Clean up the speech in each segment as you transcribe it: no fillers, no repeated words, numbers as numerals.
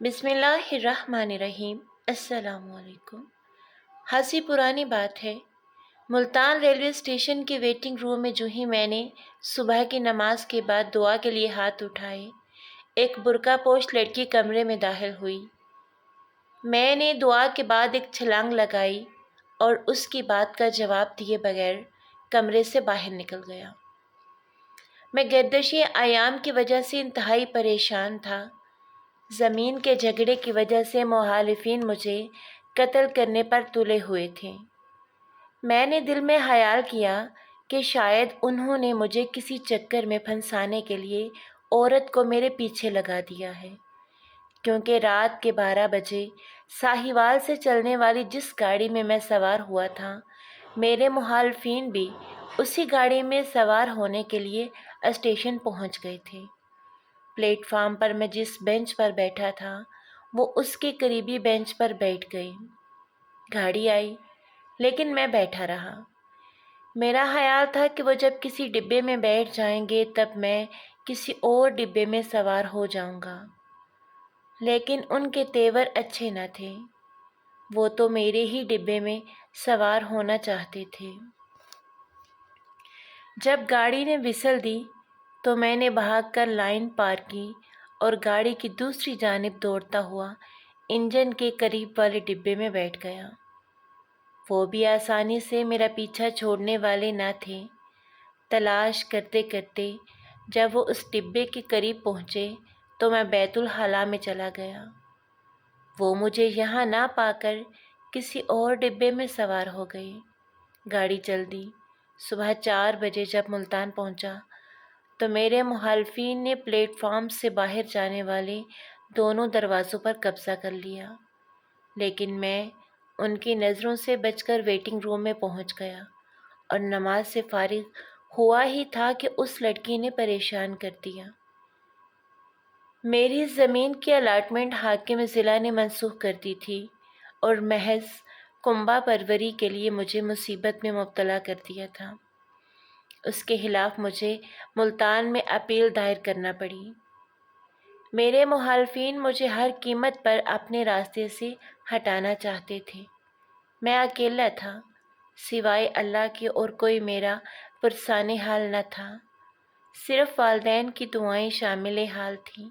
बिस्मिल्लाहिर्रहमानिर्रहीम। अस्सलाम वालेकुम। हंसी पुरानी बात है, मुल्तान रेलवे स्टेशन के वेटिंग रूम में जो ही मैंने सुबह की नमाज के बाद दुआ के लिए हाथ उठाए, एक बुर्का पोश लड़की कमरे में दाखिल हुई। मैंने दुआ के बाद एक छलांग लगाई और उसकी बात का जवाब दिए बगैर कमरे से बाहर निकल गया। मैं गर्दिशी आयाम की वजह से इंतहाई परेशान था। ज़मीन के झगड़े की वजह से मुखालिफिन मुझे कत्ल करने पर तुले हुए थे। मैंने दिल में ख्याल किया कि शायद उन्होंने मुझे किसी चक्कर में फंसाने के लिए औरत को मेरे पीछे लगा दिया है, क्योंकि रात के 12 बजे साहिवाल से चलने वाली जिस गाड़ी में मैं सवार हुआ था, मेरे मुखालिफिन भी उसी गाड़ी में सवार होने के लिए स्टेशन पहुंच गए थे। प्लेटफार्म पर मैं जिस बेंच पर बैठा था, वो उसके करीबी बेंच पर बैठ गई। गाड़ी आई, लेकिन मैं बैठा रहा। मेरा ख्याल था कि वो जब किसी डिब्बे में बैठ जाएंगे तब मैं किसी और डिब्बे में सवार हो जाऊंगा, लेकिन उनके तेवर अच्छे न थे। वो तो मेरे ही डिब्बे में सवार होना चाहते थे। जब गाड़ी ने विसल दी तो मैंने भागकर लाइन पार की और गाड़ी की दूसरी जानिब दौड़ता हुआ इंजन के करीब वाले डिब्बे में बैठ गया। वो भी आसानी से मेरा पीछा छोड़ने वाले न थे। तलाश करते करते जब वो उस डिब्बे के करीब पहुँचे तो मैं बैतुल हाला में चला गया। वो मुझे यहाँ ना पाकर किसी और डिब्बे में सवार हो गए। गाड़ी चल दी। सुबह 4 बजे जब मुल्तान पहुँचा तो मेरे मुखालिफिन ने प्लेटफार्म से बाहर जाने वाले दोनों दरवाज़ों पर कब्ज़ा कर लिया, लेकिन मैं उनकी नज़रों से बचकर वेटिंग रूम में पहुंच गया और नमाज से फारिग हुआ ही था कि उस लड़की ने परेशान कर दिया। मेरी ज़मीन की अलाटमेंट हाकिम ज़िला ने मनसूख कर दी थी और महज कुंबा परवरी के लिए मुझे मुसीबत में मुब्तला कर दिया था। उसके खिलाफ मुझे मुल्तान में अपील दायर करना पड़ी। मेरे मुखालिफिन मुझे हर कीमत पर अपने रास्ते से हटाना चाहते थे। मैं अकेला था, सिवाय अल्लाह के और कोई मेरा पुरसाने हाल न था। सिर्फ वालिदैन की दुआएं शामिल हाल थीं।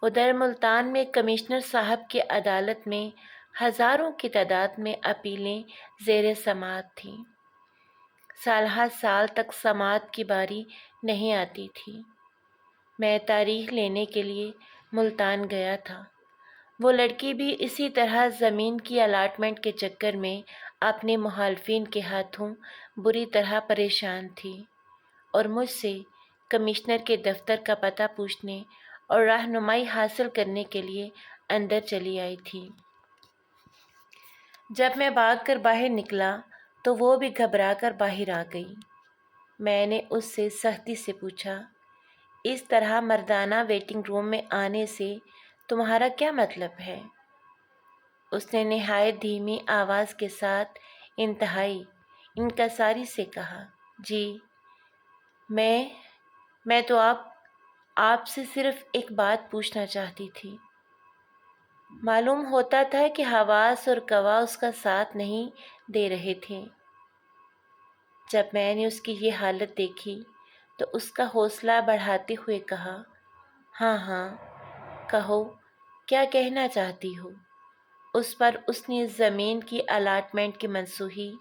उधर मुल्तान में कमिश्नर साहब की अदालत में हज़ारों की तादाद में अपीलें ज़ेर समाअत थीं। साल हर साल तक समाअत की बारी नहीं आती थी। मैं तारीख लेने के लिए मुल्तान गया था। वो लड़की भी इसी तरह ज़मीन की अलाटमेंट के चक्कर में अपने मुखालिफिन के हाथों बुरी तरह परेशान थी और मुझसे कमिश्नर के दफ्तर का पता पूछने और रहनुमाई हासिल करने के लिए अंदर चली आई थी। जब मैं भागकर बाहर निकला तो वो भी घबराकर बाहर आ गई। मैंने उससे सख्ती से पूछा, इस तरह मर्दाना वेटिंग रूम में आने से तुम्हारा क्या मतलब है? उसने नहायत धीमी आवाज़ के साथ इंतहाई इनकसारी से कहा, जी मैं तो आपसे सिर्फ एक बात पूछना चाहती थी। मालूम होता था कि हवास और कवा उसका साथ नहीं दे रहे थे। जब मैंने उसकी ये हालत देखी तो उसका हौसला बढ़ाते हुए कहा, हाँ हाँ कहो, क्या कहना चाहती हो? उस पर उसने ज़मीन की अलाटमेंट की मनसूखी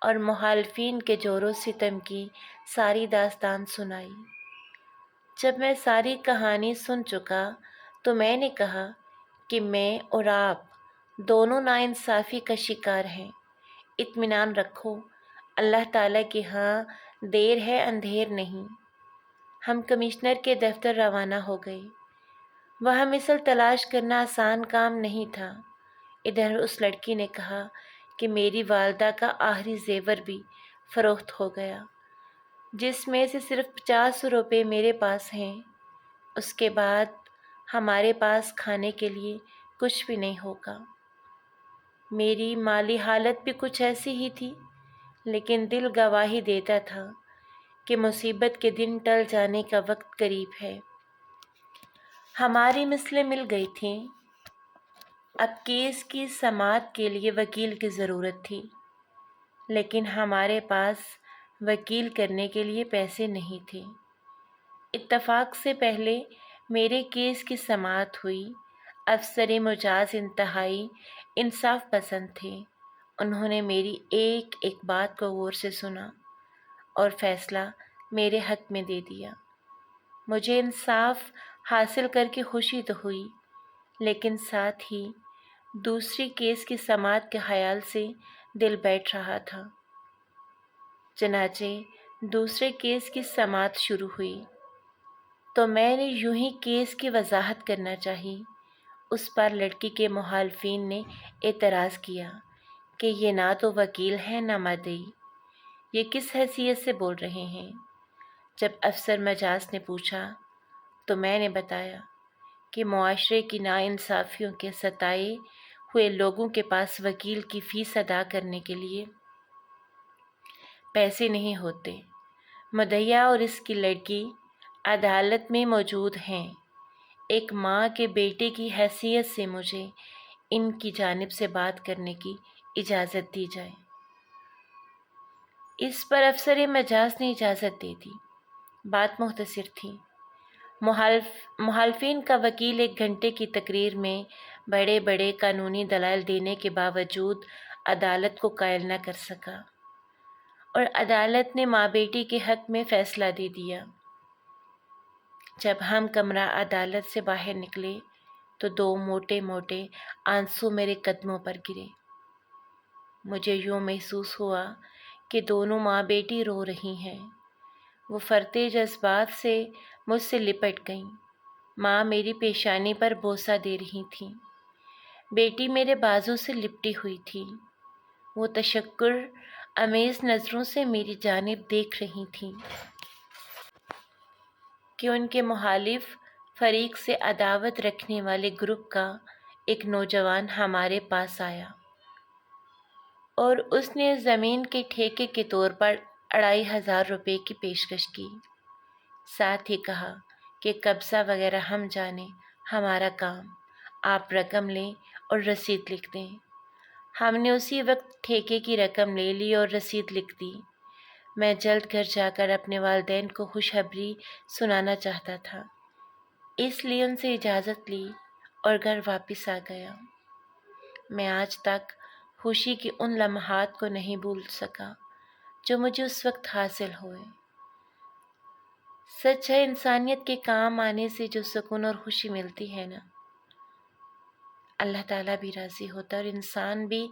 और मुखालिफिन के जोरों सितम की सारी दास्तान सुनाई। जब मैं सारी कहानी सुन चुका तो मैंने कहा कि मैं और आप दोनों नाइंसाफ़ी का शिकार हैं। इत्मीनान रखो, अल्लाह ताला के यहाँ देर है अंधेर नहीं। हम कमिश्नर के दफ्तर रवाना हो गए। वह मिसल तलाश करना आसान काम नहीं था। इधर उस लड़की ने कहा कि मेरी वालदा का आखिरी जेवर भी फ़रोख्त हो गया, जिसमें से सिर्फ 50 रुपये मेरे पास हैं। उसके बाद हमारे पास खाने के लिए कुछ भी नहीं होगा। मेरी माली हालत भी कुछ ऐसी ही थी, लेकिन दिल गवाही देता था कि मुसीबत के दिन टल जाने का वक्त करीब है। हमारी मिसलें मिल गई थीं। اب کیس کی سماعت کے لیے وکیل کی ضرورت تھی، لیکن ہمارے پاس وکیل کرنے کے لیے پیسے نہیں تھے۔ اتفاق سے پہلے میرے کیس کی سماعت ہوئی۔ افسر مجاز انتہائی انصاف پسند تھے۔ انہوں نے میری ایک ایک بات کو غور سے سنا اور فیصلہ میرے حق میں دے دیا۔ مجھے انصاف حاصل کر کے خوشی تو ہوئی، لیکن ساتھ ہی دوسری کیس کی سماعت کے خیال سے دل بیٹھ رہا تھا۔ چنانچہ دوسرے کیس کی سماعت شروع ہوئی تو میں نے یوں ہی کیس کی وضاحت کرنا چاہی۔ اس پر لڑکی کے مخالفین نے اعتراض کیا کہ یہ نہ تو وکیل ہے نہ مدعی، یہ کس حیثیت سے بول رہے ہیں۔ جب افسر مجاز نے پوچھا تو میں نے بتایا کہ معاشرے کی ناانصافیوں کے ستائے ہوئے لوگوں کے پاس وکیل کی فیس ادا کرنے کے لیے پیسے نہیں ہوتے۔ مدعیہ اور اس کی لڑکی عدالت میں موجود ہیں۔ ایک ماں کے بیٹے کی حیثیت سے مجھے ان کی جانب سے بات کرنے کی اجازت دی جائے۔ اس پر افسر مجاز نے اجازت دے دی۔ بات مختصر تھی۔ مخالفین کا وکیل 1 گھنٹے کی تقریر میں بڑے بڑے قانونی دلائل دینے کے باوجود عدالت کو قائل نہ کر سکا، اور عدالت نے ماں بیٹی کے حق میں فیصلہ دے دیا۔ جب ہم کمرہ عدالت سے باہر نکلے تو 2 موٹے موٹے آنسو میرے قدموں پر گرے۔ مجھے یوں محسوس ہوا کہ دونوں ماں بیٹی رو رہی ہیں۔ وہ فرتے جذبات سے مجھ سے لپٹ گئیں۔ ماں میری پیشانی پر بوسہ دے رہی تھیں، بیٹی میرے بازو سے لپٹی ہوئی تھی۔ وہ تشکر آمیز نظروں سے میری جانب دیکھ رہی تھیں کہ ان کے مخالف فریق سے عداوت رکھنے والے گروپ کا ایک نوجوان ہمارے پاس آیا اور اس نے زمین کے ٹھیکے کے طور پر 2500 روپے کی پیشکش کی۔ ساتھ ہی کہا کہ قبضہ وغیرہ ہم جانیں، ہمارا کام، آپ رقم لیں اور رسید لکھ دیں۔ ہم نے اسی وقت ٹھیکے کی رقم لے لی اور رسید لکھ دی۔ میں جلد گھر جا کر اپنے والدین کو خوشخبری سنانا چاہتا تھا، اس لیے ان سے اجازت لی اور گھر واپس آ گیا۔ میں آج تک خوشی کی ان لمحات کو نہیں بھول سکا جو مجھے اس وقت حاصل ہوئے۔ سچ ہے، انسانیت کے کام آنے سے جو سکون اور خوشی ملتی ہے نا، اللہ تعالیٰ بھی راضی ہوتا ہے اور انسان بھی